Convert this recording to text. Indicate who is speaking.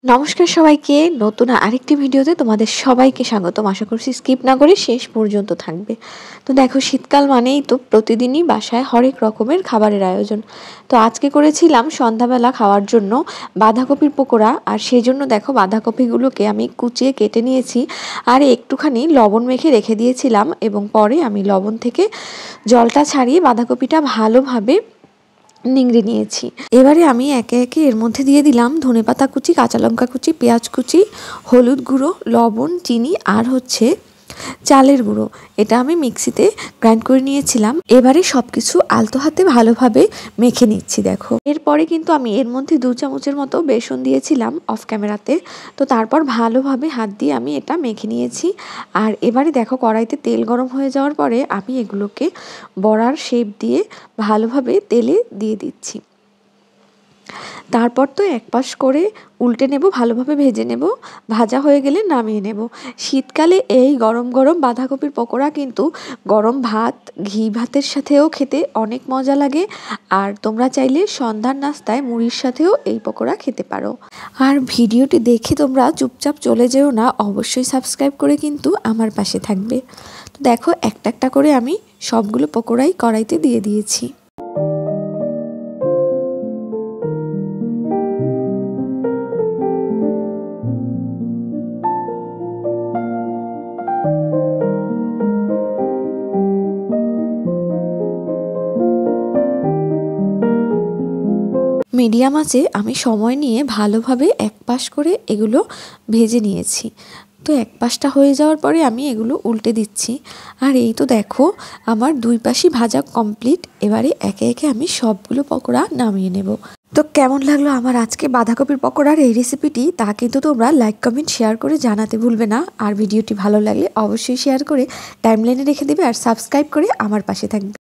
Speaker 1: নমস্কার সবাইকে, নতুন আরেকটি ভিডিওতে তোমাদের সবাইকে স্বাগতম। আশা করছি স্কিপ না করে শেষ পর্যন্ত থাকবে। তো দেখো, শীতকাল মানেই তো প্রতিদিনই বাসায় হরেক রকমের খাবারের আয়োজন। তো আজকে করেছিলাম সন্ধ্যাবেলা খাওয়ার জন্য বাঁধাকপির পকোড়া। আর সেই জন্য দেখো, বাঁধাকপিগুলোকে আমি কুচিয়ে কেটে নিয়েছি আর একটুখানি লবণ মেখে রেখে দিয়েছিলাম, এবং পরে আমি লবণ থেকে জলটা ছাড়িয়ে বাঁধাকপিটা ভালোভাবে নিংড়ে নিয়েছি। এবারে আমি একে একে এর মধ্যে দিয়ে দিলাম ধনেপাতা কুচি, কাঁচা লঙ্কা কুচি, পেঁয়াজ কুচি, হলুদ গুঁড়ো, লবণ, চিনি আর চালের গুঁড়ো। এটা আমি মিক্সিতে গ্রাইন্ড করে নিয়েছিলাম। এবারে সবকিছু আলতো হাতে ভালোভাবে মেখে নিচ্ছি। দেখো, এরপরে কিন্তু আমি এর মধ্যে 2 চামচের মতো বেসন দিয়েছিলাম অফ ক্যামেরাতে। তো তারপর ভালোভাবে হাত দিয়ে আমি এটা মেখে নিয়েছি। আর এবারে দেখো, কড়াইতে তেল গরম হয়ে যাওয়ার পরে আমি এগুলোকে বড়ার শেপ দিয়ে ভালোভাবে তেলে দিয়ে দিচ্ছি। তারপর তো এক পাশ করে উল্টে নেব, ভালোভাবে ভেজে নেব। ভাজা হয়ে গেলে নামিয়ে নেব। শীতকালে এই গরম গরম বাঁধাকপির পকোড়া কিন্তু গরম ভাত, ঘি ভাতের সাথেও খেতে অনেক মজা লাগে। আর তোমরা চাইলে সন্ধ্যার নাস্তায় মুড়ির সাথেও এই পকোড়া খেতে পারো। আর ভিডিওটি দেখে তোমরা চুপচাপ চলে যেও না, অবশ্যই সাবস্ক্রাইব করে কিন্তু আমার পাশে থাকবে। তো দেখো, একটা একটা করে আমি সবগুলো পকোড়াই কড়াইতে দিয়ে দিয়েছি। মিডিয়াম আঁচে আমি সময় নিয়ে ভালোভাবে এক পাশ করে এগুলো ভেজে নিয়েছি। তো এক পাশটা হয়ে যাওয়ার পরে আমি এগুলো উল্টে দিচ্ছি। আর এই তো দেখো, আমার দুই পাশই ভাজা কমপ্লিট। এবারে একে একে আমি সবগুলো পকোড়া নামিয়ে নেব। তো কেমন লাগলো আমার আজকে বাঁধাকপির পকোড়ার এই রেসিপিটি, তা কিন্তু তোমরা লাইক, কমেন্ট, শেয়ার করে জানাতে ভুলবে না। আর ভিডিওটি ভালো লাগলে অবশ্যই শেয়ার করে টাইমলাইনে রেখে দেবে আর সাবস্ক্রাইব করে আমার পাশে থাকবে।